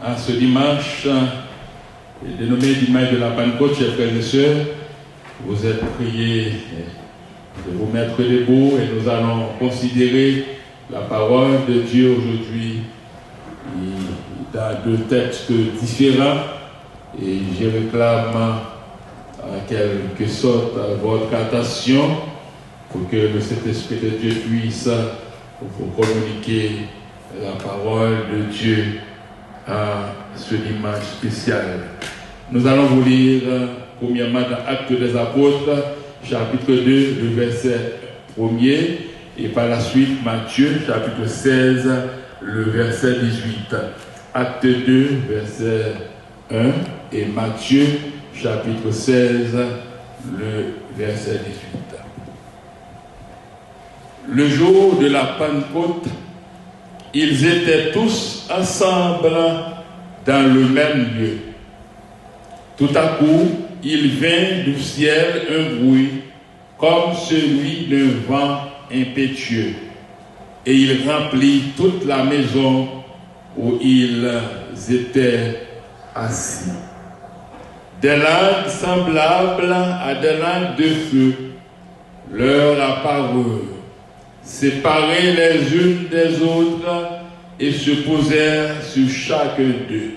à ce dimanche, dénommé dimanche de la Pentecôte, chers frères et sœurs. Vous êtes priés de vous mettre debout et nous allons considérer la parole de Dieu aujourd'hui dans deux textes différents et je réclame en quelque sorte votre attention pour que le Saint-Esprit de Dieu puisse vous communiquer la parole de Dieu à ce dimanche spécial. Nous allons vous lire premièrement dans Actes des Apôtres, chapitre 2, le verset 1er, et par la suite Matthieu, chapitre 16, le verset 18. Acte 2, verset 1, et Matthieu, chapitre 16, le verset 18. Le jour de la Pentecôte, ils étaient tous ensemble dans le même lieu. Tout à coup, il vint du ciel un bruit comme celui d'un vent impétueux, et il remplit toute la maison où ils étaient assis. Des langues semblables à des langues de feu leur apparurent, séparées les unes des autres, et se posèrent sur chacun d'eux.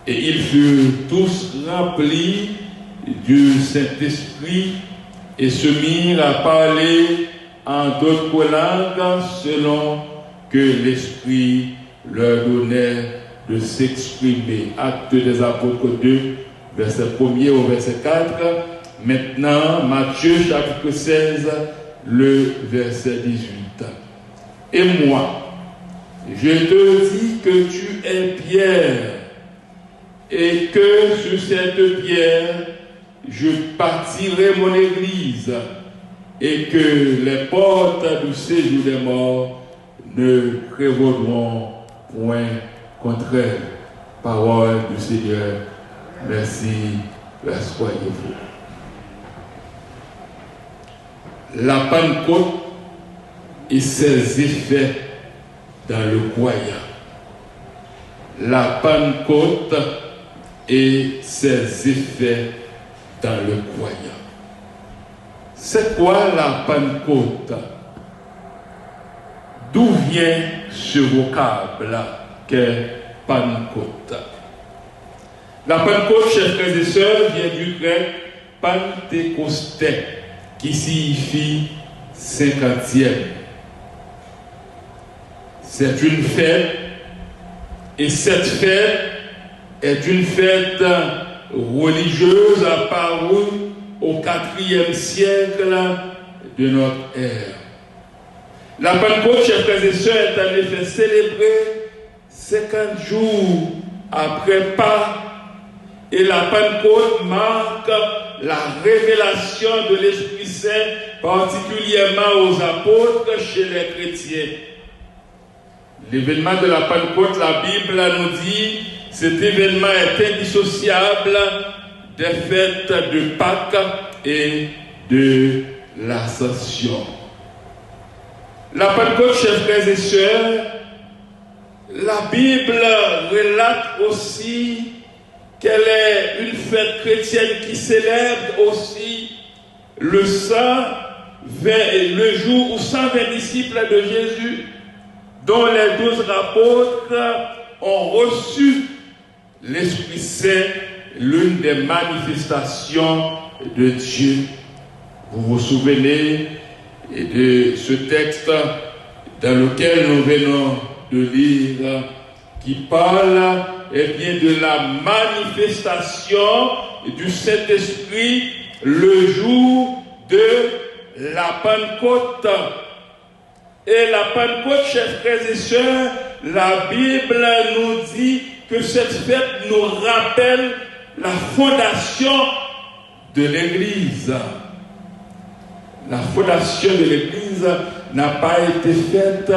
Et ils furent tous remplis du Saint-Esprit et se mirent à parler en d'autres langues selon que l'Esprit leur donnait de s'exprimer. Actes des Apôtres 2, verset 1er au verset 4. Maintenant, Matthieu chapitre 16, le verset 18. Et moi, je te dis que tu es Pierre, et que sur cette pierre, je bâtirai mon église, et que les portes du séjour des morts ne prévaudront point contre elle. Parole du Seigneur. Merci, soyez-vous. La Pentecôte et ses effets dans le croyant. La Pentecôte et ses effets dans le croyant. C'est quoi la Pentecôte? D'où vient ce vocable qu'est Pentecôte? La Pentecôte, chers frères et sœurs, vient du grec Pentecosté, qui signifie 50e. C'est une fête, et cette fête est une fête religieuse apparue au IVe siècle de notre ère. La Pentecôte, chers frères et sœurs, est en effet célébrée 50 jours après Pâques, et la Pentecôte marque la révélation de l'Esprit Saint, particulièrement aux apôtres chez les chrétiens. L'événement de la Pentecôte, la Bible nous dit, cet événement est indissociable des fêtes de Pâques et de l'Ascension. La Pentecôte, chers frères et sœurs, la Bible relate aussi qu'elle est une fête chrétienne qui célèbre aussi le jour où 120 disciples de Jésus, dont les 12 apôtres ont reçu l'Esprit Saint, l'une des manifestations de Dieu. Vous vous souvenez de ce texte dans lequel nous venons de lire, qui parle bien de la manifestation du Saint-Esprit le jour de la Pentecôte. Et la Pentecôte, chers frères et sœurs, la Bible nous dit que cette fête nous rappelle la fondation de l'Église. La fondation de l'Église n'a pas été faite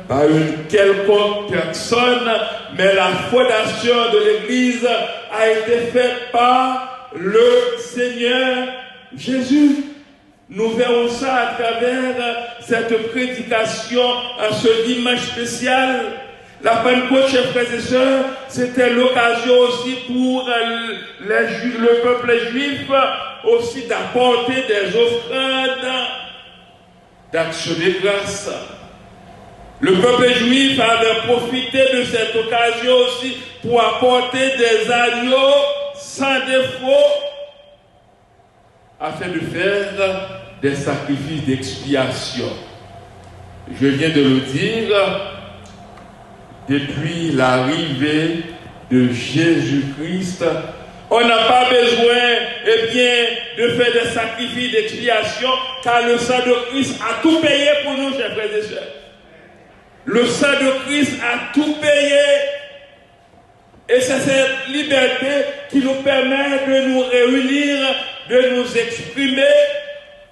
par une quelconque personne, mais la fondation de l'Église a été faite par le Seigneur Jésus. Nous verrons ça à travers cette prédication à ce dimanche spécial. La Pentecôte, chers frères et sœurs, c'était l'occasion aussi pour le peuple juif aussi d'apporter des offrandes d'action de grâce. Le peuple juif avait profité de cette occasion aussi pour apporter des agneaux sans défaut afin de faire des sacrifices d'expiation. Je viens de le dire, depuis l'arrivée de Jésus-Christ, on n'a pas besoin de faire des sacrifices d'expiation, car le sang de Christ a tout payé pour nous, chers frères et sœurs. Le sang de Christ a tout payé. Et c'est cette liberté qui nous permet de nous réunir, de nous exprimer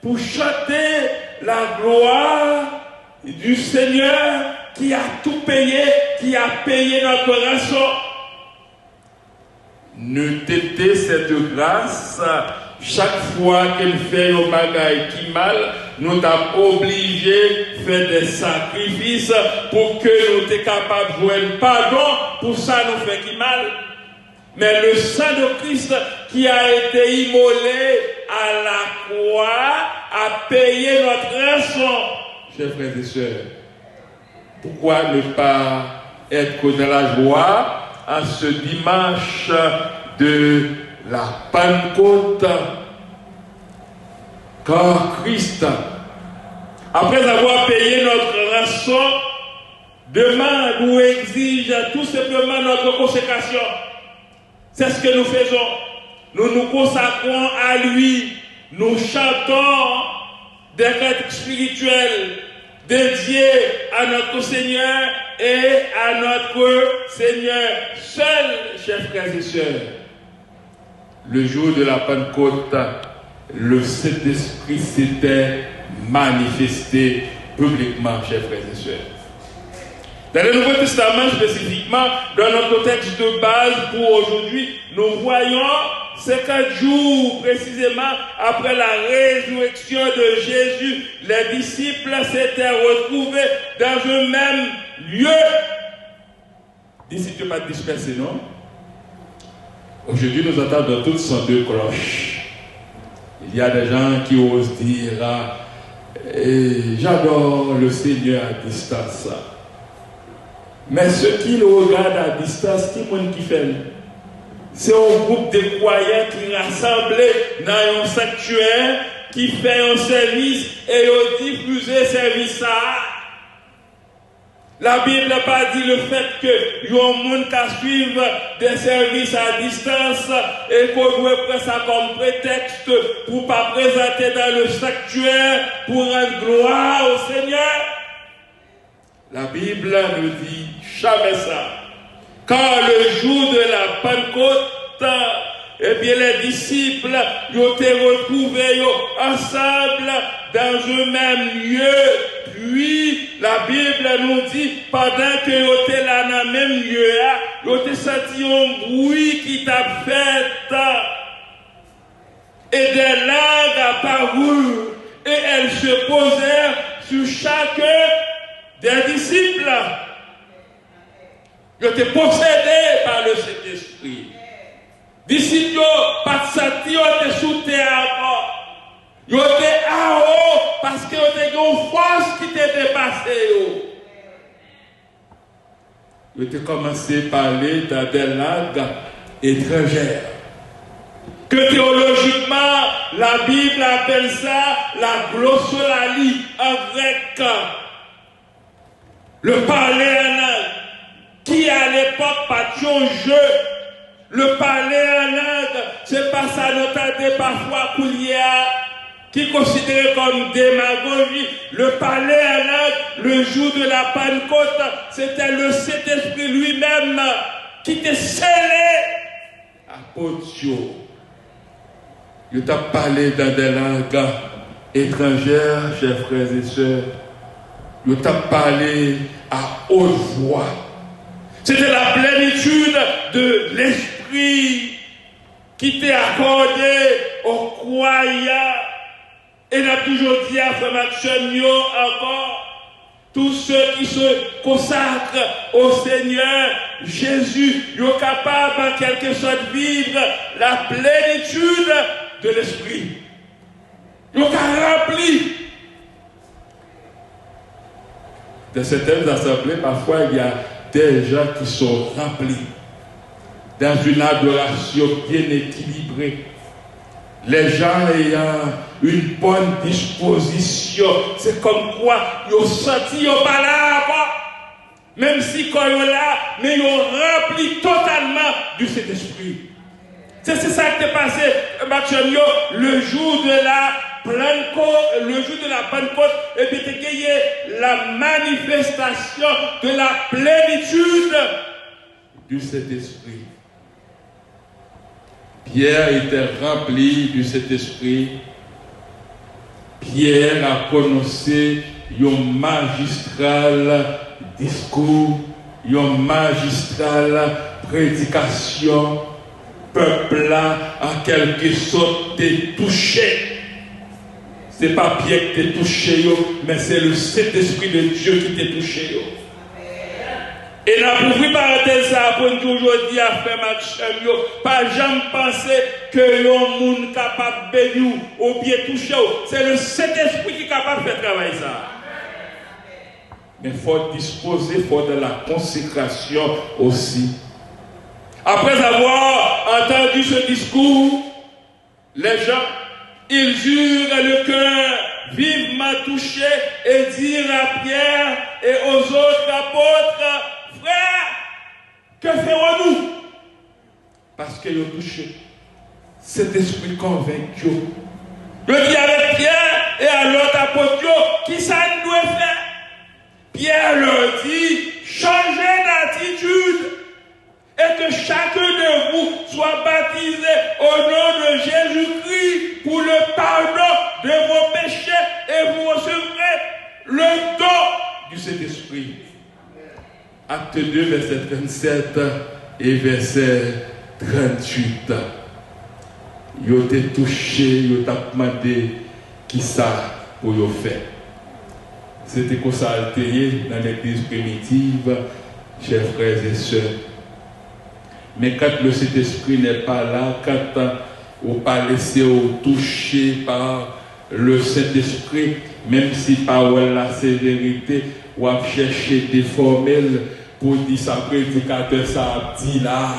pour chanter la gloire du Seigneur qui a tout payé, qui a payé notre rançon. Ne têtez cette grâce chaque fois qu'elle fait nos bagailles qui mal, nous t'avons obligé de faire des sacrifices pour que nous soyons capables de jouer pardon pour ça nous fait qui mal. Mais le sang de Christ qui a été immolé à la croix a payé notre rançon. Chers frères et sœurs, pourquoi ne pas être dans la joie en ce dimanche de la Pentecôte? Car Christ, après avoir payé notre rançon, demande ou exige tout simplement notre consécration. C'est ce que nous faisons. Nous nous consacrons à lui. Nous chantons des cantiques spirituels dédiés à notre Seigneur et à notre Seigneur seul, chers frères et sœurs. Le jour de la Pentecôte, le Saint-Esprit s'était manifesté publiquement, chers frères et sœurs. Dans le Nouveau Testament, spécifiquement, dans notre texte de base pour aujourd'hui, nous voyons 50 jours précisément après la résurrection de Jésus, les disciples s'étaient retrouvés dans un même lieu. D'ici, tu n'es pas dispersé, non? Aujourd'hui, nous entendons toutes sortes de cloches. Il y a des gens qui osent dire j'adore le Seigneur à distance. Mais ceux qui le regardent à distance, qui monde qui fait? C'est un groupe de croyants qui rassemblés dans un sanctuaire, qui fait un service et ils diffusent ce service. La Bible n'a pas dit le fait que y a un monde qui suive des services à distance et qu'on doit prendre ça comme prétexte pour ne pas présenter dans le sanctuaire pour rendre gloire au Seigneur. La Bible nous dit jamais ça. Car le jour de la Pentecôte, les disciples ils ont été retrouvés ensemble dans un même lieu. Puis, la Bible nous dit, pendant qu'ils étaient là dans le même lieu, ils ont senti un bruit qui t'a fait. Et des langues apparurent. Et elles se posèrent sur chacun des disciples. Ils étaient possédés par le Saint-Esprit. Disciples, pas de senti, ils étaient sous terre encore. Ils étaient à haut parce qu'ils étaient une force qui t'est dépassée. Ils étaient commencé à parler dans des langues étrangères. Que théologiquement, la Bible appelle ça la glossolalie en grec. Le parler en langue, qui à l'époque pas de jeu. Le parler en langue, c'est pas ça notamment parfois qui est considéré comme démagogie. Le parler en langue, le jour de la Pentecôte, c'était le Saint-Esprit lui-même qui était scellé à Potio. Il t'a parlé dans des langues étrangères, chers frères et sœurs. Il t'a parlé à haute voix. C'était la plénitude de l'Esprit qui t'est accordé aux croyants. Et n'a toujours dit à Frère Maxime encore, tous ceux qui se consacrent au Seigneur Jésus, ils sont capables en quelque sorte de vivre la plénitude de l'Esprit. Ils sont remplis. Dans certaines assemblées, parfois, il y a des gens qui sont remplis dans une adoration bien équilibrée. Les gens ayant une bonne disposition, c'est comme quoi ils ont senti, ils n'ont pas là avant. Même si quand ils sont là, mais ils ont rempli totalement du Saint-Esprit. C'est ça qui est passé, Mathieu, le jour de la Pentecôte, et puis il y a la manifestation de la plénitude du Saint-Esprit. Pierre était rempli du Saint-Esprit. Pierre a prononcé un magistral discours, une magistrale prédication. Peuple là, en quelque sorte, t'es touché. Ce n'est pas Pierre qui t'a touché, mais c'est le Saint-Esprit de Dieu qui t'a touché. Et là, pour vous parenthèse, ça, pour nous aujourd'hui, à faire Maxime, pas jamais penser que l'on monde capable de bénir ou bien toucher. C'est le Saint-Esprit qui est capable de faire travailler ça. Mais il faut disposer, il faut de la consécration aussi. Après avoir entendu ce discours, les gens, ils eurent le cœur vivement touché et dirent à Pierre et aux autres apôtres, frères, que ferons-nous? Parce qu'ils ont touché. Cet esprit convaincu. Je dis avec Pierre et à l'autre apôtre, qui ça nous doit faire? Pierre leur dit, changez d'attitude. Et que chacun de vous soit baptisé au nom de Jésus-Christ pour le pardon de vos péchés et vous recevrez le don du Saint-Esprit. Acte 2, verset 37 et verset 38. Ils ont été touchés, ils ont demandé qui ça pour y faire. C'était comme ça altéré dans l'église primitive, chers frères et sœurs. Mais quand le Saint-Esprit n'est pas là, quand on pas laissé toucher par le Saint-Esprit, même si par la sévérité, on va chercher des formels pour dire ça, prédicateur, ça a dit là.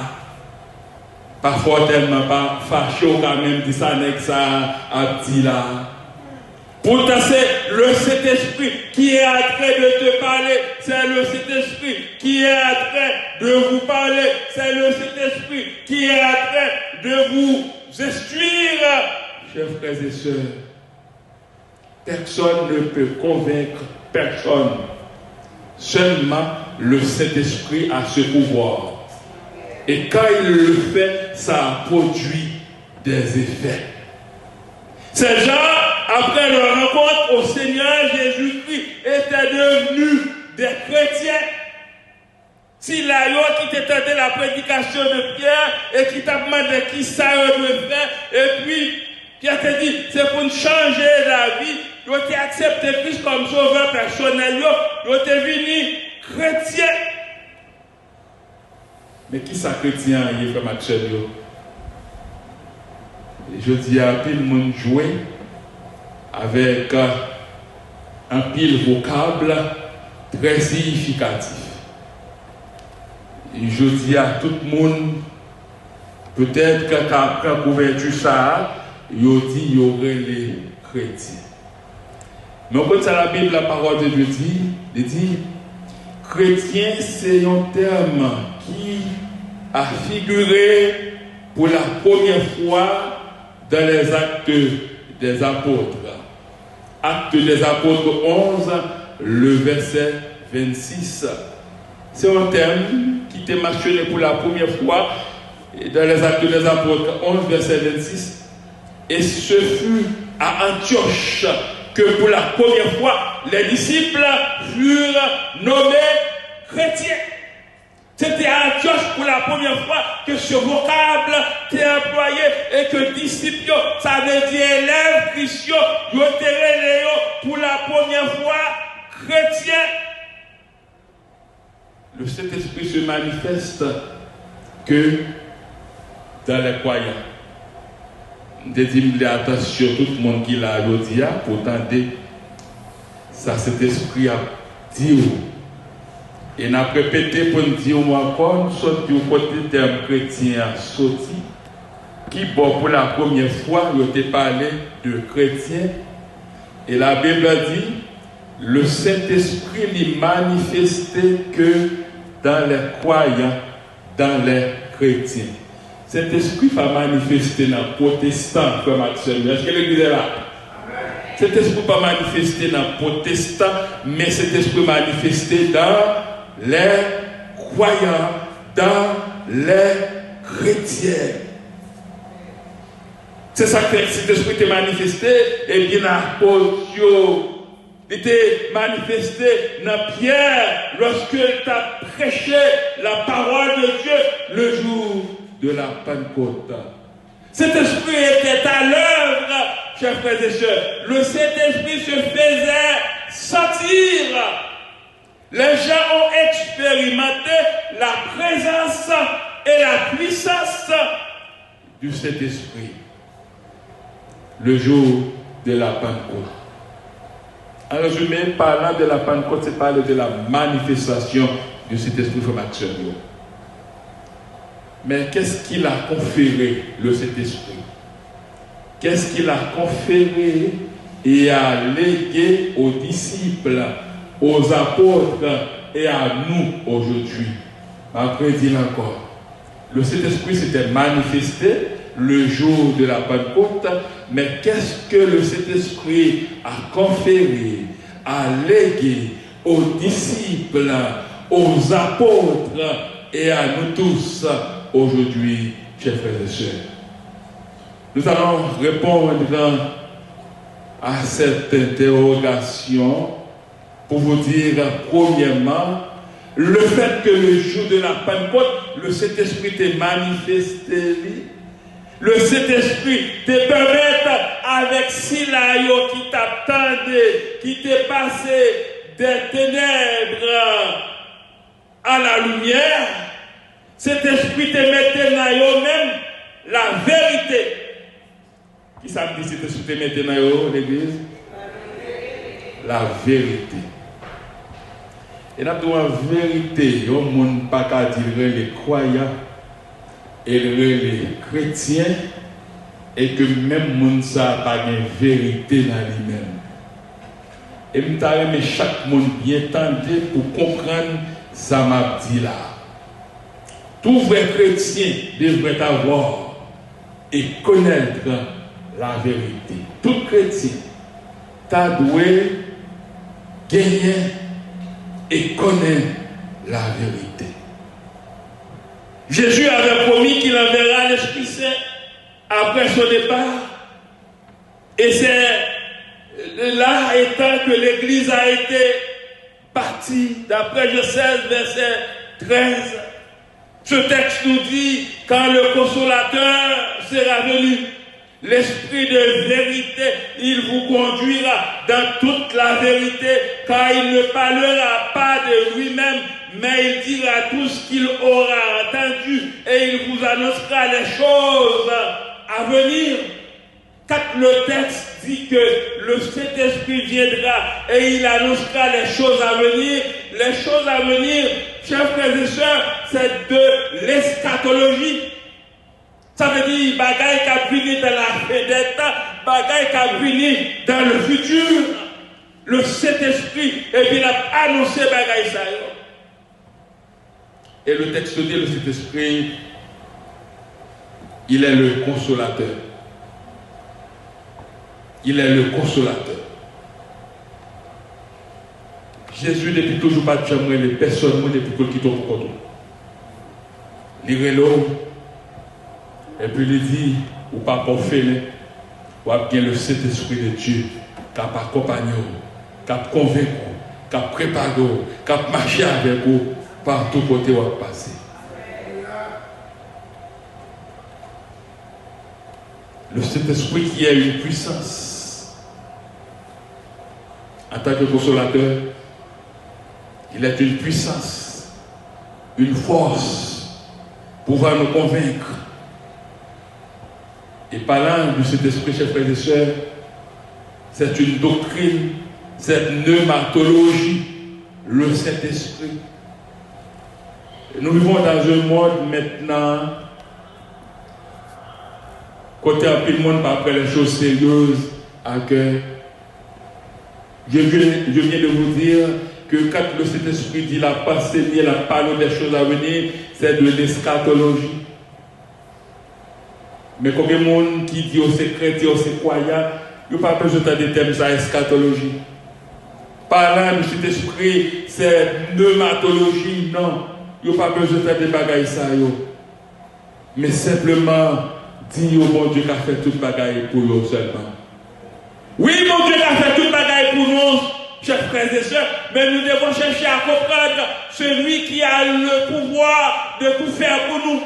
Parfois tellement pas fâché, on quand même dit ça, ça a dit là. Pourtant, c'est le Saint-Esprit qui est en train de te parler. C'est le Saint-Esprit qui est en train de vous parler. C'est le Saint-Esprit qui est en train de vous instruire. Chers frères et sœurs, personne ne peut convaincre personne. Seulement le Saint-Esprit a ce pouvoir. Et quand il le fait, ça produit des effets. Ces gens, après leur rencontre au Seigneur Jésus-Christ, étaient devenus des chrétiens. Si là, qui t'étendait la prédication de Pierre et qui t'a demandé qui ça devait faire, et puis Pierre t'a dit, c'est pour changer la vie, ils ont accepté Christ comme sauveur personnel, ils ont été venus chrétiens. Mais qui ça chrétien, il fait Maxime? Je dis à pile monde jouer avec un pile vocable très significatif. Et je dis à tout le monde, peut-être qu'après couverture ça, il dit qu'il y aurait les chrétiens. Mais au côté de la Bible, la parole de Dieu dit chrétien, c'est un terme qui a figuré pour la première fois dans les actes des apôtres. Actes des apôtres 11, le verset 26. C'est un terme qui était mentionné pour la première fois dans les actes des apôtres 11, verset 26. Et ce fut à Antioche que pour la première fois, les disciples furent nommés chrétiens. C'était à Antioche pour la première fois que ce vocable était employé et que disciples, ça veut dire élèves chrétiens, ils ont été pour la première fois chrétiens. le Saint-Esprit se manifeste que dans les croyants. Je dis attention tout le monde qui l'a dit pour tendre ça, cet esprit a dit. Et n'a répété pour nous dire encore, nous sommes du côté terme chrétien sorti, qui pour la première fois, il a parlé de chrétien. Et la Bible dit, le Saint-Esprit n'est manifesté que dans les croyants, dans les chrétiens. Cet esprit va manifester dans les protestants, comme actuellement. Est-ce que l'église est là? Cet esprit va manifester dans les protestants, mais cet esprit manifesté dans les croyants, dans les chrétiens. C'est ça que cet esprit est manifesté, et bien l'apôtre, il était manifesté dans Pierre lorsque il a prêché la parole de Dieu le jour de la Pentecôte. Cet esprit était à l'œuvre, chers frères et sœurs. Le Saint-Esprit se faisait sentir. Les gens ont expérimenté la présence et la puissance du Saint-Esprit le jour de la Pentecôte. En résumé, parlant de la Pentecôte, c'est parler de la manifestation de cet esprit formation. Mais qu'est-ce qu'il a conféré, le Saint-Esprit? Qu'est-ce qu'il a conféré et a légué aux disciples, aux apôtres et à nous aujourd'hui? Après, dit encore, le Saint-Esprit s'était manifesté le jour de la Pentecôte, mais qu'est-ce que le Saint-Esprit a conféré, a légué aux disciples, aux apôtres et à nous tous aujourd'hui, chers frères et sœurs? Nous allons répondre à cette interrogation pour vous dire, premièrement, le fait que le jour de la Pentecôte, le Saint-Esprit est manifesté. Le Saint-Esprit te permet avec Silayo qui t'attendait, qui t'est passé des ténèbres à la lumière. Cet esprit te mettait dans eux-mêmes la vérité. Qui ça me dit cet esprit te mettait dans eux, l'église? La vérité. Et là, dans la vérité, il n'y a pas qu'à dire les croyants et les chrétiens, et que même monde ça n'a pas de vérité dans lui-même. Et je me chaque monde bien tendé pour comprendre ça m'a dit là. Tout vrai chrétien devrait avoir et connaître la vérité. Tout chrétien t'a doué gagner et connaître la vérité. Jésus avait promis qu'il enverra l'Esprit Saint après son départ. Et c'est là étant que l'Église a été partie, d'après Genèse verset 13. Ce texte nous dit, quand le consolateur sera venu, l'Esprit de vérité, il vous conduira dans toute la vérité, car il ne parlera pas de lui-même, mais il dira tout ce qu'il aura entendu et il vous annoncera les choses à venir. Quand le texte dit que le Saint-Esprit viendra et il annoncera les choses à venir, chers frères et sœurs, c'est de l'eschatologie. Ça veut dire bagaille qui a fini dans la fin des temps, bagaille qui a fini dans le futur. Le Saint-Esprit, et bien, a annoncé bagaille ça. Et le texte dit, le Saint-Esprit, il est le consolateur. Il est le consolateur. Jésus, depuis toujours, pas de jamais les personnes, depuis qu'il quitte au côté. Il est là, et puis il dit, ou pas pour faire, ou bien le Saint-Esprit de Dieu, qui a accompagné, qui a convaincu, qui a préparé, qui a marché avec vous, par tout côté où vous passez. Le Saint-Esprit qui a une puissance. En tant que consolateur, il est une puissance. une force pour pouvoir nous convaincre. Et parlant de cet esprit, chers frères et sœurs, c'est une doctrine, c'est une pneumatologie, le Saint-Esprit. Nous vivons dans un monde maintenant, côté un peu le monde pas après les choses sérieuses à cœur. Je viens de vous dire que quand le Saint-Esprit dit la pensée, la parole des choses à venir, c'est de l'eschatologie. Mais combien de monde qui dit aux chrétiens, aux croyants, il n'y a pas besoin de thèmes ça, eschatologie. Parlant du Saint-Esprit, c'est pneumatologie, non. Il n'y a pas besoin de faire des bagailles ça. Mais simplement, dire au bon Dieu qui a fait toute bagaille pour nous seulement. Oui, mon Dieu a fait toute bagaille pour nous, chers frères et sœurs, mais nous devons chercher à comprendre celui qui a le pouvoir de tout faire pour nous.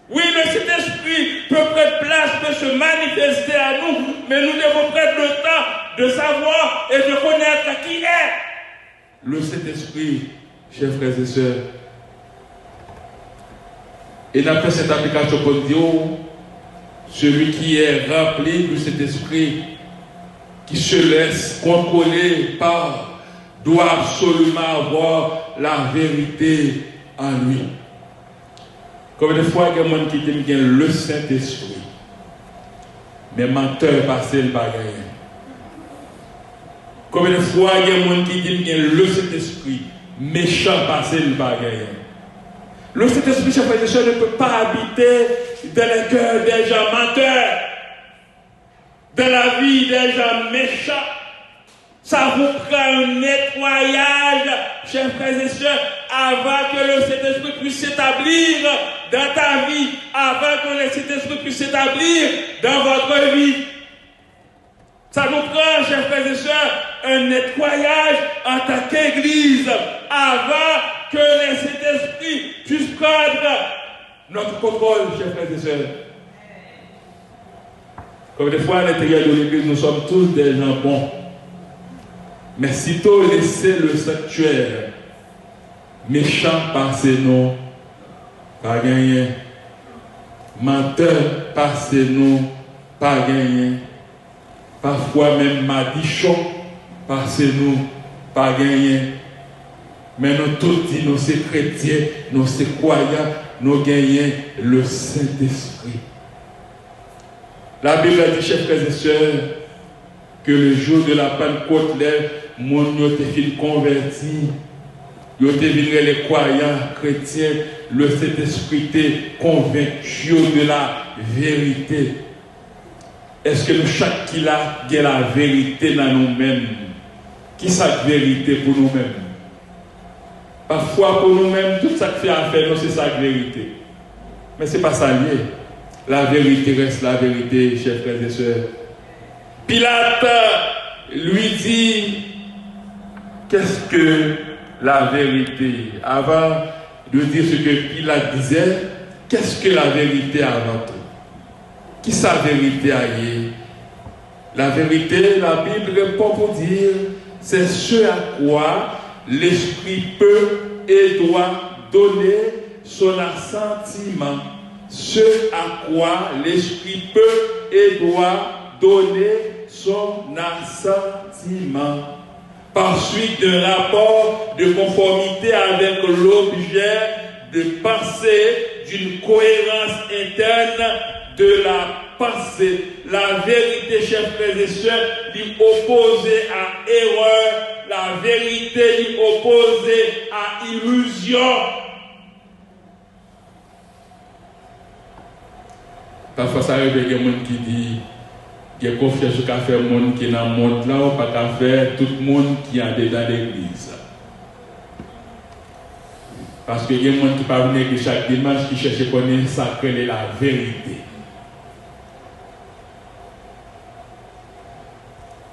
Oui, le Saint-Esprit peut prendre place, peut se manifester à nous, mais nous devons prendre le temps de savoir et de connaître qui est le Saint-Esprit, chers frères et sœurs. Et d'après cette application pour dire, celui qui est rempli de cet esprit, qui se laisse contrôler par, doit absolument avoir la vérité en lui. Comme des fois, il y a des gens qui disent le Saint-Esprit, mais menteur passé le bagaille. Comme des fois, il y a des gens qui disent le Saint-Esprit, méchant passé le bagaille. Le Saint-Esprit, chers frères et sœurs, ne peut pas habiter dans le cœur des gens menteurs, dans la vie des gens méchants. Ça vous prend un nettoyage, chers frères et sœurs, avant que le Saint-Esprit puisse s'établir dans ta vie, avant que le Saint-Esprit puisse s'établir dans votre vie. Ça nous prend, chers frères et sœurs, un nettoyage en tant qu'Église, avant que le Saint-Esprit puisse prendre notre contrôle, chers frères et sœurs. Comme des fois, à l'intérieur de l'Église, nous sommes tous des gens bons. Mais sitôt laisser le sanctuaire, méchant passez nous, pas gagné. Menteur passez nous, pas gagné. Parfois même madichon passez nous, pas gagné. Mais nous tous dit, nous sommes chrétiens, nous sommes croyants, nous gagnons le Saint-Esprit. La Bible dit, chers frères et sœurs, que le jour de la Pentecôte, les gens ont été convertis, ils ont été les croyants chrétiens, le Saint-Esprit est convaincu de la vérité. Est-ce que nous, chaque qui a la vérité dans nous-mêmes? Qui sa vérité pour nous-mêmes? Parfois, pour nous-mêmes, tout ça qui fait affaire, nous, c'est sa vérité. Mais ce n'est pas ça lié. La vérité reste la vérité, chers frères et sœurs. Pilate lui dit, qu'est-ce que la vérité? Avant de dire ce que Pilate disait, qu'est-ce que la vérité avant tout? Qui sa vérité aille? La vérité, la Bible répond pour dire, c'est ce à quoi l'Esprit peut et doit donner son assentiment. Ce à quoi l'Esprit peut et doit donner son assentiment. Par suite d'un rapport de conformité avec l'objet de pensée, d'une cohérence interne de la pensée. La vérité, chers frères et sœurs, dit opposée à erreur. La vérité dit opposée à illusion. Parfois, ça arrive, il y a des gens qui disent qu'il y a confiance qu'à faire le monde qui est dans le monde là, ou pas qu'à faire tout le monde qui est dans l'église. Parce qu'il y a des gens qui parlent venir chaque dimanche qui cherchent à connaître ça, quelle est la vérité.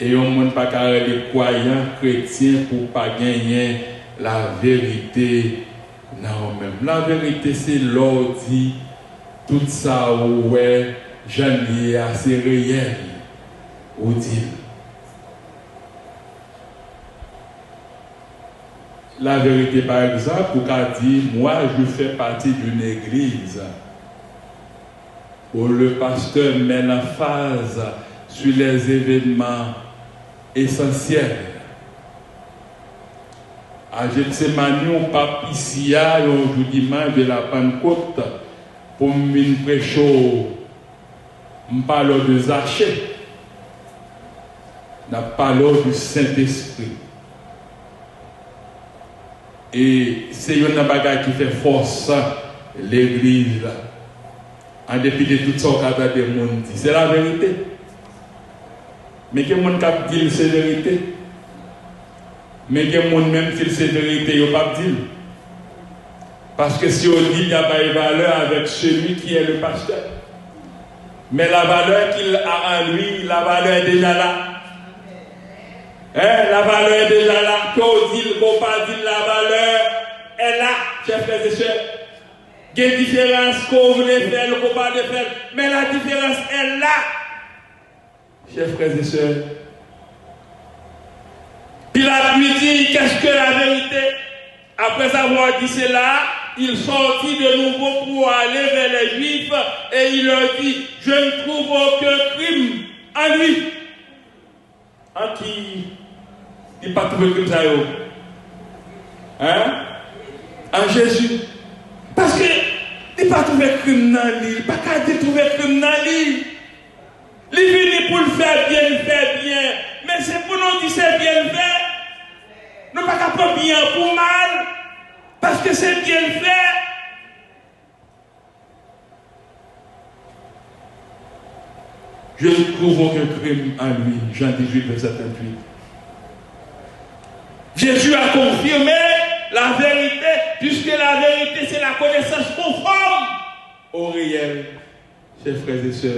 Et on ne peut pas carrer les croyants chrétiens pour ne pas gagner la vérité. Non, même. La vérité, c'est l'ordi. Tout ça, ouais, j'en ai assez réel. Ou dit. La vérité, par exemple, pour qu'elle dit, moi, je fais partie d'une église où le pasteur met l'emphase sur les événements essentiels. À Gethsemane, on pape ici, un jour dimanche de la Pentecôte, pour me prêcher, on parle de Zachée, on parle du Saint-Esprit. Et c'est une bagarre qui fait force l'église, en dépit de tout ça qu'on a des monde dit. C'est la vérité. Mais que monde qui dit c'est la vérité. Mais que monde même si c'est la vérité, il ne pas dire. Parce que si on dit qu'il n'y a pas de valeur avec celui qui est le pasteur. Mais la valeur qu'il a en lui, la valeur est déjà là. La valeur est déjà là. Qu'on dit, qu'on pas dit, la valeur est là, chers frères et sœurs. Il y a une différence qu'on voulait faire, qu'on pas de faire. Mais la différence est là, chers frères et sœurs. Pilate lui dit, qu'est-ce que la vérité? Après avoir dit cela, il sortit de nouveau pour aller vers les Juifs et il leur dit, je ne trouve aucun crime en lui. En qui il n'a pas trouvé crime ça. Hein? En Jésus. Parce que il n'a pas trouvé crime dans lui. Il n'a pas qu'à trouver crime dans lui. Il est venu pour le faire bien, le faire bien. Mais c'est pour nous dire c'est bien le faire. Nous ne pas qu'à prendre bien pour mal. Parce que c'est bien le faire. Je ne trouve aucun crime en lui. Jean 18, verset 28. Jésus a confirmé la vérité, puisque la vérité, c'est la connaissance conforme au réel. Chers frères et sœurs,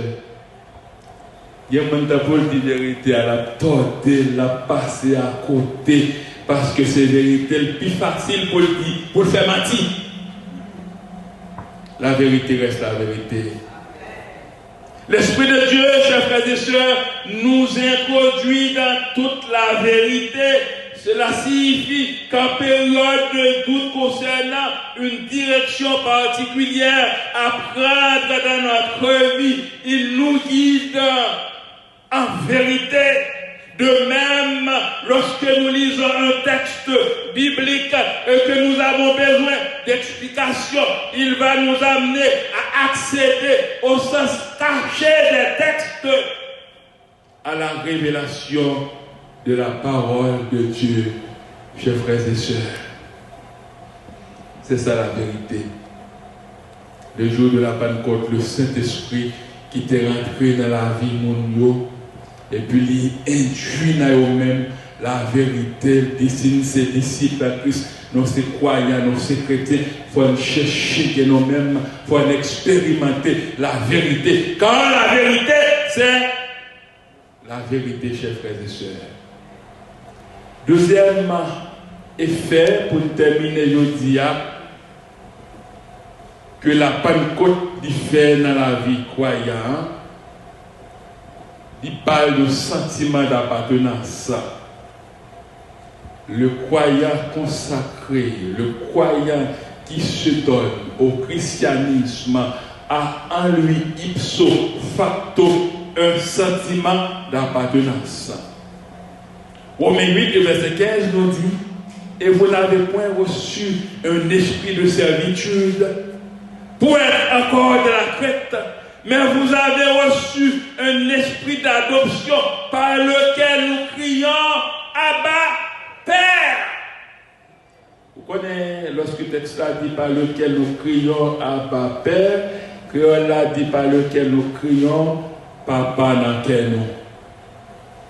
il y a un monde pour dire la vérité, à la torder, la passer à côté, parce que c'est la vérité le plus facile pour le dire, pour le faire mentir. La vérité reste la vérité. L'Esprit de Dieu, chers frères et sœurs, nous introduit dans toute la vérité. Cela signifie qu'en période de doute concernant une direction particulière à prendre dans notre vie, il nous guide en vérité. De même, lorsque nous lisons un texte biblique et que nous avons besoin d'explications, il va nous amener à accéder au sens caché des textes, à la révélation de la parole de Dieu, chers frères et sœurs. C'est ça la vérité. Le jour de la Pentecôte, le Saint-Esprit qui t'est rentré dans la vie mondiale, et puis il induit dans eux-mêmes la vérité, dessine ses disciples à Christ, nous sommes croyants, nous sommes chrétiens, il faut chercher que nous-mêmes, il faut expérimenter la vérité. Quand la vérité, c'est la vérité, chers frères et sœurs. Deuxième effet, pour terminer, je dis que la Pentecôte diffère dans la vie croyante. Il parle de sentiment d'appartenance. Le croyant consacré, le croyant qui se donne au christianisme a en lui ipso facto un sentiment d'appartenance. Romains 8, verset 15 nous dit, et vous n'avez point reçu un esprit de servitude pour être encore de la crête, mais vous avez reçu un esprit d'adoption par lequel nous crions Abba, Père. Vous connaissez, lorsque le texte a dit par lequel nous crions Abba, Père, Créole a dit par lequel nous crions Papa dans quel nom?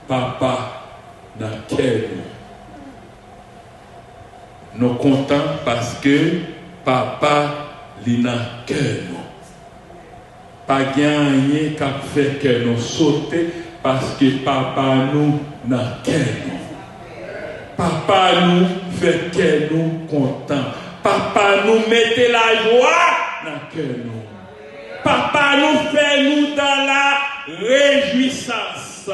Papa dans quel nom? Nous comptons parce que Papa li dans quel nom? Pas gagné qu'à faire que nous sauter parce que papa nous dans quel nom? Papa nous fait que nous content. Papa nous mettez la joie dans quel nom? Papa nous fait nous dans la réjouissance.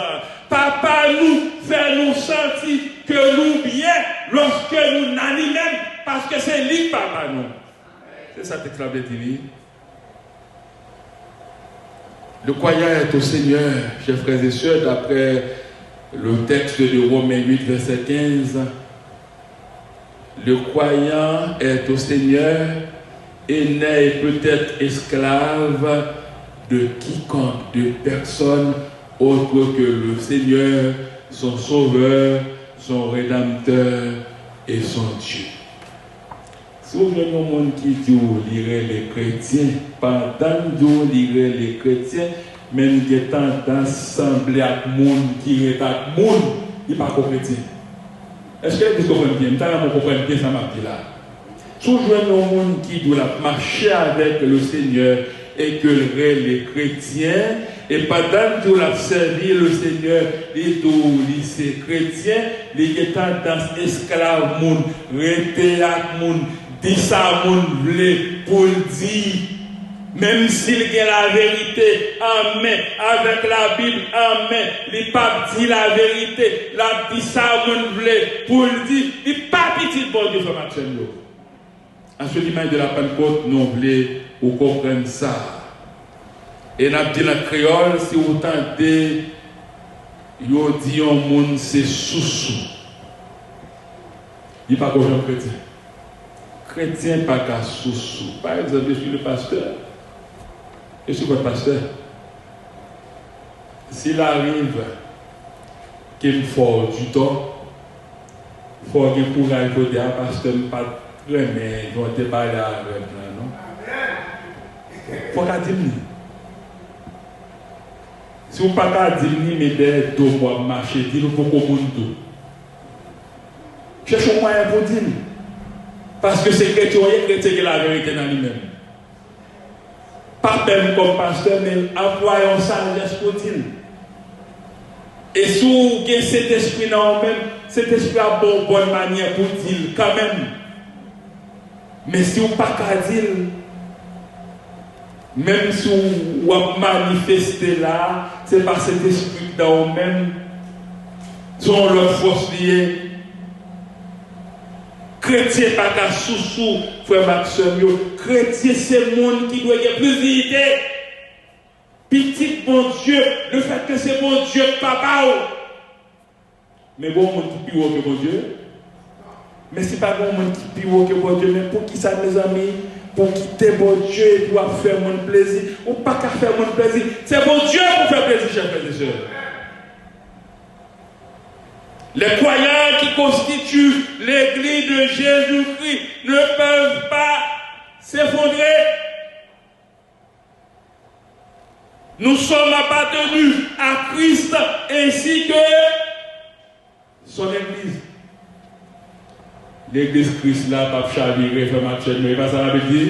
Papa nous fait nous sentir que nous bien, lorsque nous n'allons même, parce que c'est lui papa nous. C'est ça que tu dit. Le croyant est au Seigneur, chers frères et sœurs, d'après le texte de Romains 8, verset 15. Le croyant est au Seigneur et n'est peut-être esclave de quiconque, de personne autre que le Seigneur, son Sauveur, son Rédempteur et son Dieu. Si vous voyez un monde qui dit lire les chrétiens, pendant que vous lire les chrétiens, même qui est tendance sembler à monde qui est à monde, il n'est pas chrétien. Est-ce que vous comprenez bien? Vous comprenez bien ça m'a dit là. Si vous voyez un monde qui doit marcher avec le Seigneur et que les chrétiens, et pendant que vous avez servi le Seigneur, les lycées chrétiens, les est tendance esclave monde, rester à monde, dit ça monde pour dire, même s'il y a la vérité, amen, avec la Bible, amen, il pas dit la vérité, la dit ça monde pour dire, il pas petit bon Dieu formation. En ce dimanche de la Pentecôte, nous voulons comprendre ça. Et nous avons dit la créole, si vous tentez, vous dites au monde c'est sous-sous. Il n'y a pas de chrétien. Chrétien pas qu'à sous-sous. Par exemple, je suis le pasteur. Je suis votre pasteur. S'il arrive qu'il me faut du temps, il faut qu'il courage pour dire parce que je ne suis pas très mais je ne vais pas aller à non? Il faut qu'il dise. Si vous ne pouvez pas dire mais des deux mois marcher, dites-nous pour qu'on monte. Cherchez un moyen pour dire. Parce que c'est chrétien qui est la vérité dans lui-même. Pas même comme pasteur, mais employons ça pour dire. Et si vous avez cet esprit dans vous-même, cet esprit a bonne manière pour dire quand même. Mais si vous ne pouvez pas dire, même si vous manifestez là, c'est par cet esprit dans vous-même, sont leur force liée. Chrétien pas qu'à sous-sous, frère Maxime, chrétien c'est le monde qui doit être plus d'idées. Petit bon Dieu, le fait que c'est bon Dieu, papa. Mais bon monde qui pire que bon Dieu. Mais c'est pas bon monde qui pire que bon Dieu, mais pour qui ça, mes amis? Pour quitter bon Dieu et doit faire mon plaisir. Ou pas qu'à faire mon plaisir. C'est bon Dieu pour faire plaisir, chers frères et sœurs. Les croyants qui constituent l'église de Jésus-Christ ne peuvent pas s'effondrer. Nous sommes appartenus à Christ ainsi que son église. L'église Christ là pas chavirer, frère Mathieu, mais pas ça la dire.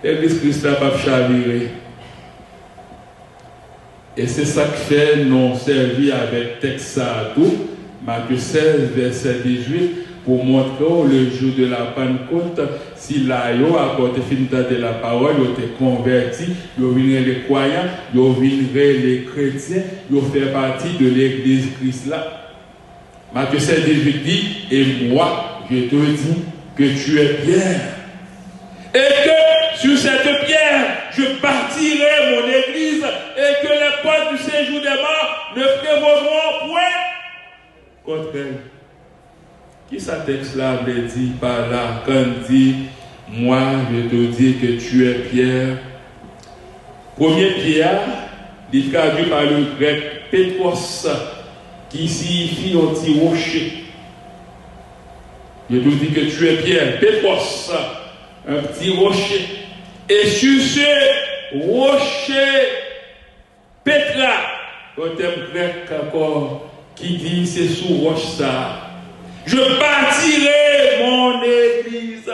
L'église Christ là pas chavirer. Et c'est ça que fait nous servir avec texte à tout. Matthieu 16, verset 18, pour montrer le jour de la Pentecôte, si là, yo a côté finita de la parole, yo été converti, yo viendrait les croyants, yo viendrait les chrétiens, yo fait partie de l'église Christ là. Matthieu 16, 18 dit, et moi, je te dis que tu es Pierre. Et que sur cette pierre, je bâtirai mon église et que les portes du séjour des morts ne prévaudront point contre elle. Qui ça texte là veut dire par là quand il dit moi je te dis que tu es Pierre. Premier Pierre, il est traduit par le grec Pétros qui signifie un petit rocher. Je te dis que tu es Pierre, Pétros, un petit rocher. Et sur ce rocher Pétra, au terme grec encore, qui dit c'est sous roche ça. Je bâtirai mon église.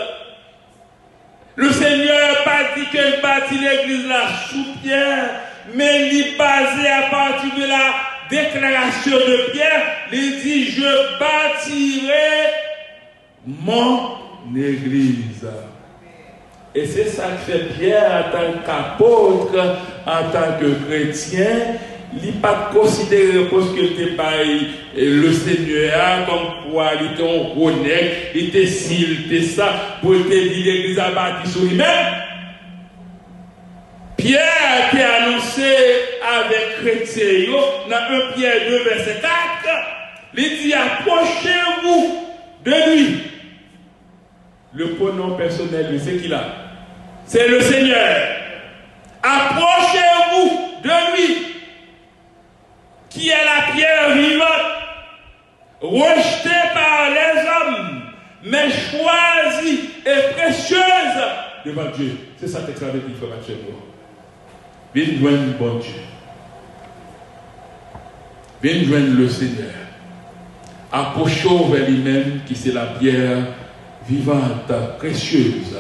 Le Seigneur pas dit qu'il bâtit l'église là sous Pierre, mais il est basé à partir de la déclaration de Pierre. Il dit je bâtirai mon église. Et c'est ça que fait Pierre en tant qu'apôtre, en tant que chrétien. il n'a pas considéré parce que tu pas le Seigneur comme quoi il était un gros nègre, il était ci, il était ça, pour te dire l'église a bâti sur lui-même. Pierre qui a annoncé avec chrétien dans 1 Pierre 2, verset 4, il dit approchez-vous de lui. Le pronom personnel, c'est qui là? C'est le Seigneur. Approchez-vous de lui, qui est la pierre vivante, rejetée par les hommes, mais choisie et précieuse devant Dieu. C'est ça que tu as dit, frère Mathieu. Viens joindre bon Dieu. Viens joindre le Seigneur. Approchez-vous vers lui-même, qui c'est la pierre vivante, précieuse,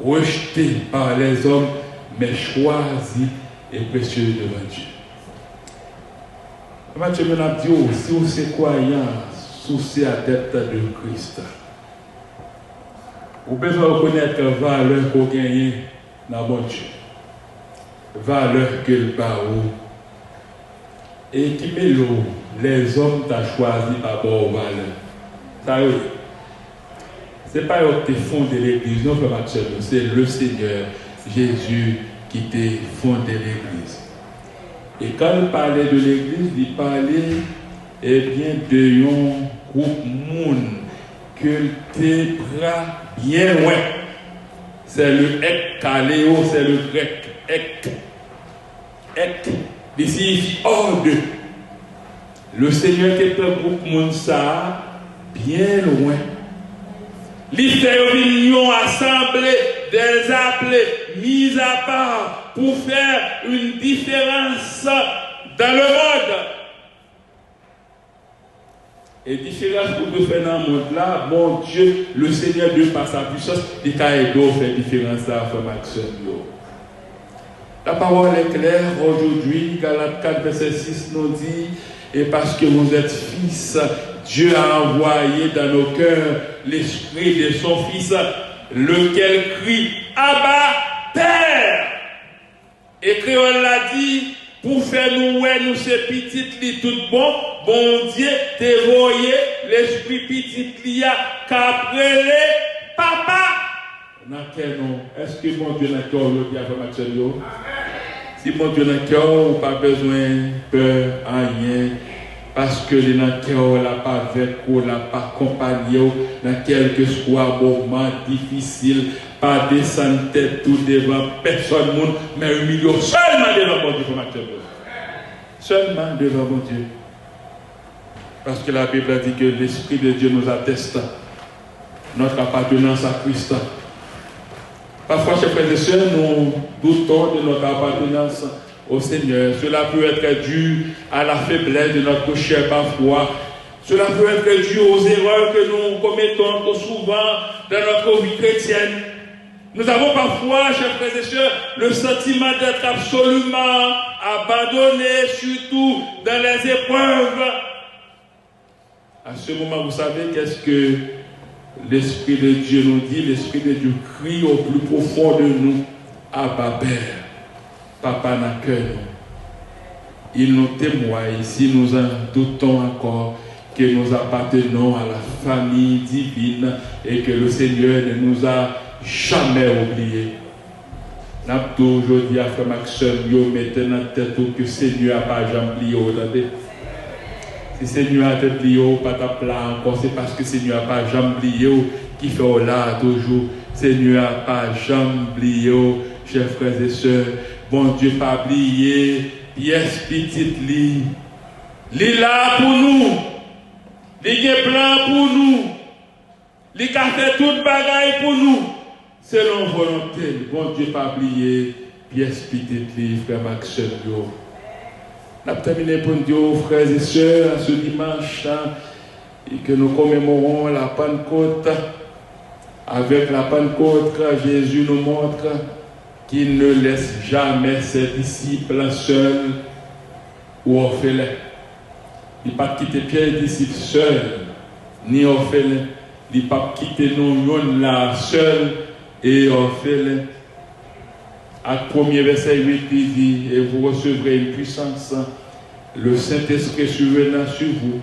rejetée par les hommes, mais choisie et précieuse devant Dieu. Mathieu m'a dit, si vous êtes croyant, sous ces adeptes de Christ, vous pouvez reconnaître la valeur qu'on gagne dans mon Dieu. Valeur que le barreau. Et qui met l'eau, les hommes t'ont choisi par rapport aux valeurs. Ça y est. Ce n'est pas eux qui fondé l'église, non, Mathieu, c'est le Seigneur Jésus qui t'a fondé l'église. Et quand il parlait de l'église, il parlait bien de un groupe monde que tu prends bien loin. C'est le ek kaléo, c'est le grec ek. Ek, il signifie hors de. Le Seigneur qui est un groupe monde ça, bien loin. Il fait une réunion assemblée des appelés, mis à part pour faire une différence dans le monde. Et différence pour nous faire dans le monde là, mon Dieu, le Seigneur de par sa puissance, il a aidé à faire différence à faire Maxime. La parole est claire aujourd'hui, Galates 4, verset 6 nous dit, et parce que vous êtes fils, Dieu a envoyé dans nos cœurs l'esprit de son Fils, lequel crie Abba, Père. Et Créole l'a dit, pour faire nous, ouais, nous ces petites li tout bon, bon Dieu, t'es voyé, l'esprit petit li a qu'après les papa. Dans quel nom? Est-ce que mon Dieu n'a cœur le bien avec Mathieu? Si mon Dieu n'a cœur, pas besoin de peur, rien. Parce que les cœur n'a pas avec ou n'a pas accompagné dans quelque soit moment difficile, pas descendre tête tout devant personne, mais humilié seulement devant mon Dieu. Seulement devant mon Dieu. Parce que la Bible a dit que l'Esprit de Dieu nous atteste notre appartenance à Christ. Parfois, chers frères et sœurs, nous doutons de notre appartenance au Seigneur. Cela peut être dû à la faiblesse de notre chair parfois. Cela peut être dû aux erreurs que nous commettons trop souvent dans notre vie chrétienne. Nous avons parfois, chers frères et sœurs, le sentiment d'être absolument abandonnés, surtout dans les épreuves. À ce moment, vous savez qu'est-ce que l'Esprit de Dieu nous dit? L'Esprit de Dieu crie au plus profond de nous, Abba Père. Papa n'accueille nous. Il nous témoigne, si nous en doutons encore, que nous appartenons à la famille divine et que le Seigneur ne nous a jamais oubliés. N'abdou aujourd'hui à frère Maxime, yo mettez dans tête que le Seigneur n'a pas jamais oublié. Si le Seigneur a oublié, pas ta plan encore, c'est parce que le Seigneur n'a pas jamais oublié qui fait là toujours. Le Seigneur n'a pas jamais oublié, chers frères et sœurs. Bon Dieu, pas oublier, pièce petite li. Li là pour nous. Li est plan pour nous. Li a fait toute bagaille pour nous. Selon volonté, bon Dieu, pas oublier, pièce petite li, frère Maxime. Nous avons terminé pour Dieu, frères et sœurs, ce dimanche, et que nous commémorons la Pentecôte. Avec la Pentecôte, Jésus nous montre qu'il ne laisse jamais ses disciples seuls ou orphelins. Il n'a pas quitté Pierre et disciples seuls, ni orphelins. Il n'a pas quitté nous là seuls et orphelins. Acte 1er, verset 8, il dit, et vous recevrez une puissance, le Saint-Esprit survenant sur vous,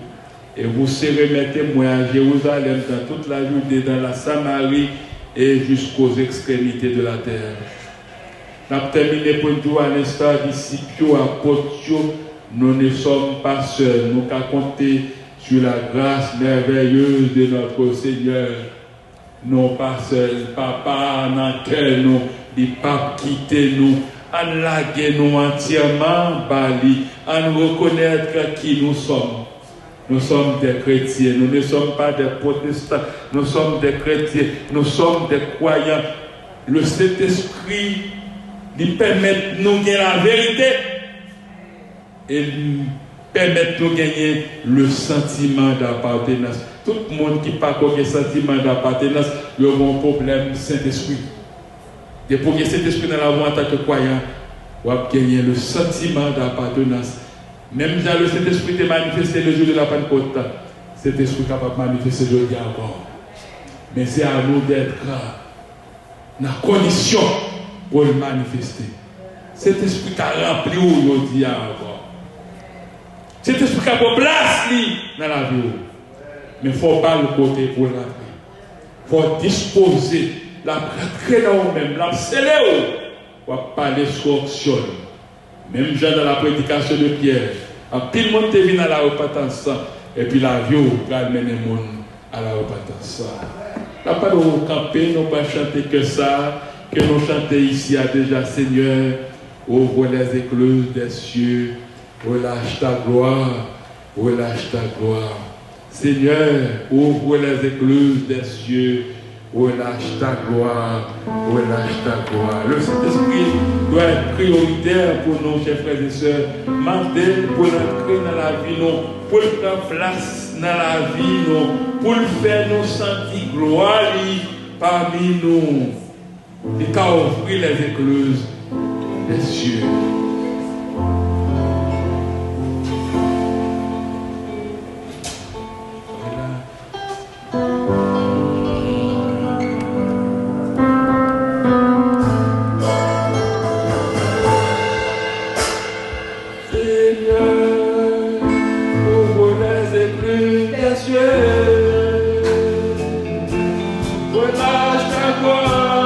et vous serez mes témoins à Jérusalem, dans toute la Judée, dans la Samarie, et jusqu'aux extrémités de la terre. Nous avons terminé pour nous à l'instant disciples, apôtres, nous ne sommes pas seuls. Nous avons compté sur la grâce merveilleuse de notre Seigneur. Non pas seuls. Papa, en cœur, nous, il pas quitter nous, en laguer nous entièrement, bali, en reconnaître qui nous sommes. Nous sommes des chrétiens, nous ne sommes pas des protestants, nous sommes des chrétiens, nous sommes des croyants. Le Saint-Esprit lui permet de nous gagner la vérité et lui permet de nous gagner le sentiment d'appartenance. Tout le monde qui n'a pas un sentiment d'appartenance, il a un problème Saint-Esprit. Et pour que Saint-Esprit dans la voie en tant que croyant, on va gagner le sentiment d'appartenance. Même si le Saint-Esprit est manifesté le jour de la Pentecôte, cet esprit est capable de manifester aujourd'hui encore. Mais c'est à nous d'être dans la condition pour le manifester. Cet esprit a rempli aujourd'hui encore. Cet esprit a une place dans la vie. Mais il ne faut pas le côté pour l'entrer. Il faut disposer, la rentrer dans vous-même, la sceller pour parler sur action. Même genre dans la prédication de Pierre, tout le monde est venu à la repentance et puis la vie va mener le monde à la repentance. Nous pas de camper, nous pas chanter que ça, que nous chantons ici à déjà Seigneur, ouvre les écluses des cieux, relâche ta gloire, relâche ta gloire. Seigneur, ouvre les écluses des cieux, relâche ta gloire, relâche ta gloire. Le Saint-Esprit doit être prioritaire pour nous, chers frères et sœurs. Mandez pour entrer dans la vie, nous, pour le faire place dans la vie, nous, pour le faire nous sentir gloire parmi nous. Et qu'à ouvrir les écluses des cieux. Relâche ta gloire,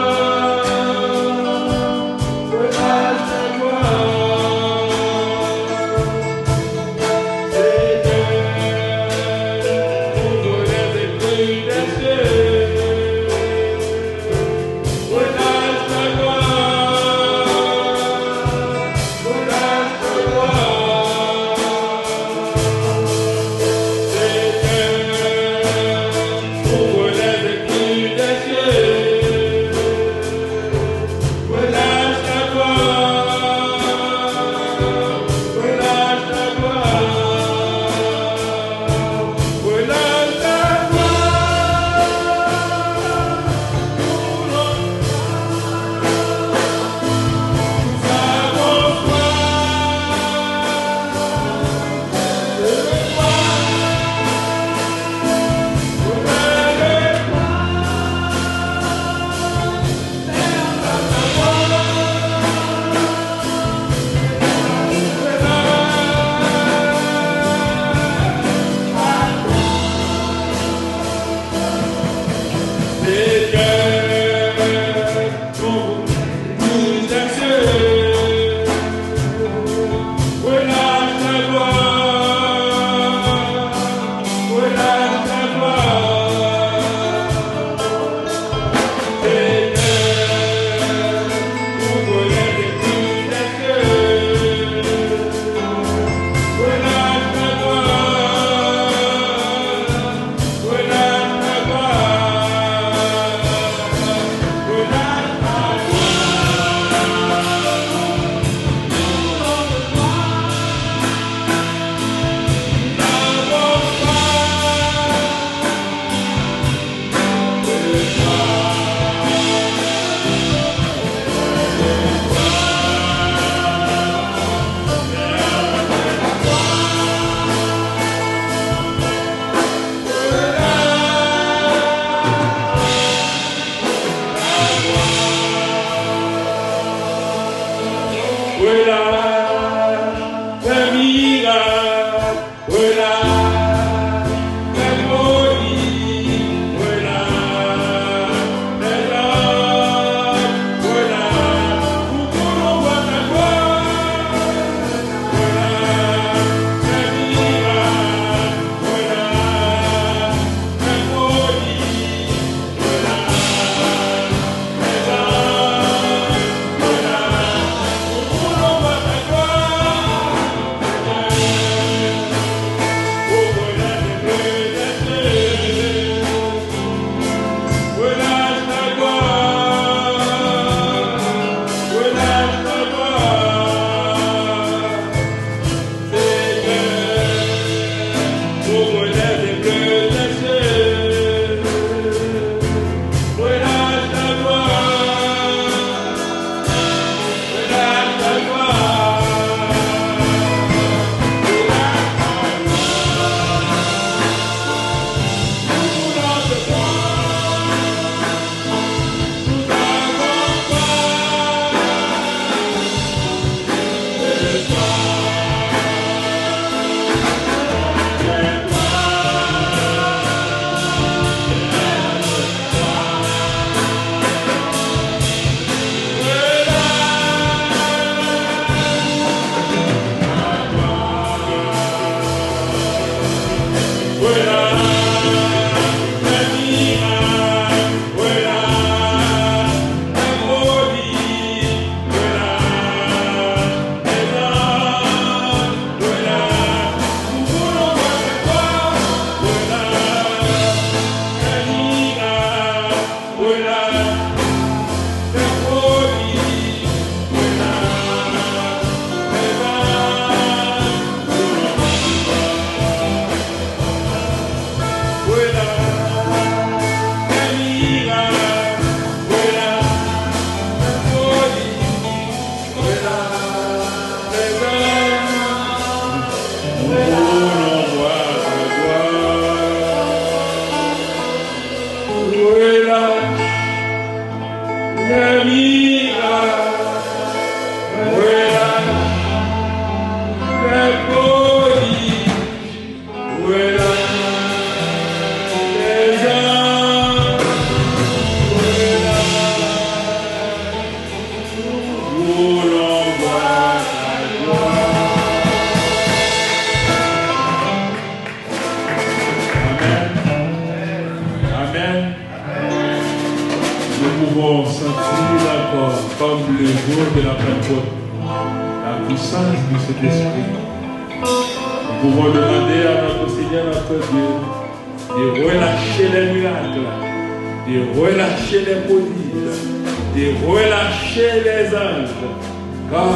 Car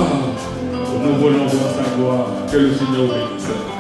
nous voulons voir sa gloire. Que le Seigneur bénisse.